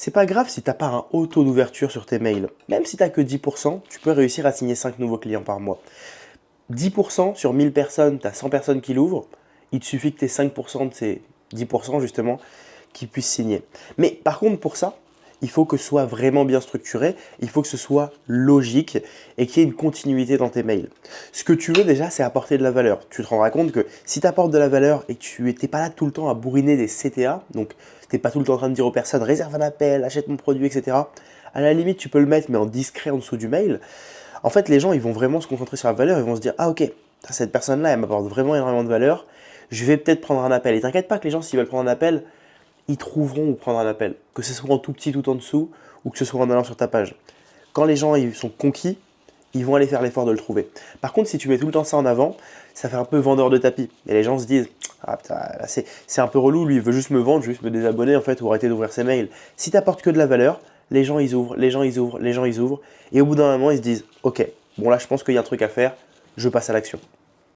C'est pas grave si t'as pas un haut taux d'ouverture sur tes mails. Même si t'as que 10%, tu peux réussir à signer 5 nouveaux clients par mois. 10% sur 1000 personnes, t'as 100 personnes qui l'ouvrent. Il te suffit que t'aies 5% de ces 10% justement qui puissent signer. Mais par contre, pour ça, il faut que ce soit vraiment bien structuré, il faut que ce soit logique et qu'il y ait une continuité dans tes mails. Ce que tu veux déjà, c'est apporter de la valeur. Tu te rendras compte que si tu apportes de la valeur et que tu n'es pas là tout le temps à bourriner des CTA, donc tu n'es pas tout le temps en train de dire aux personnes réserve un appel, achète mon produit, etc. À la limite, tu peux le mettre, mais en discret en dessous du mail. En fait, les gens, ils vont vraiment se concentrer sur la valeur, ils vont se dire ah ok, cette personne-là, elle m'apporte vraiment énormément de valeur, je vais peut-être prendre un appel. Et t'inquiète pas que les gens, s'ils veulent prendre un appel, ils trouveront où prendre un appel. Que ce soit en tout petit tout en dessous ou que ce soit en allant sur ta page. Quand les gens ils sont conquis, ils vont aller faire l'effort de le trouver. Par contre, si tu mets tout le temps ça en avant, ça fait un peu vendeur de tapis. Et les gens se disent ah putain, là c'est un peu relou, lui il veut juste me vendre, juste me désabonner en fait ou arrêter d'ouvrir ses mails. Si tu n'apportes que de la valeur, les gens ils ouvrent, les gens ils ouvrent, les gens ils ouvrent. Et au bout d'un moment, ils se disent ok, bon là je pense qu'il y a un truc à faire, je passe à l'action.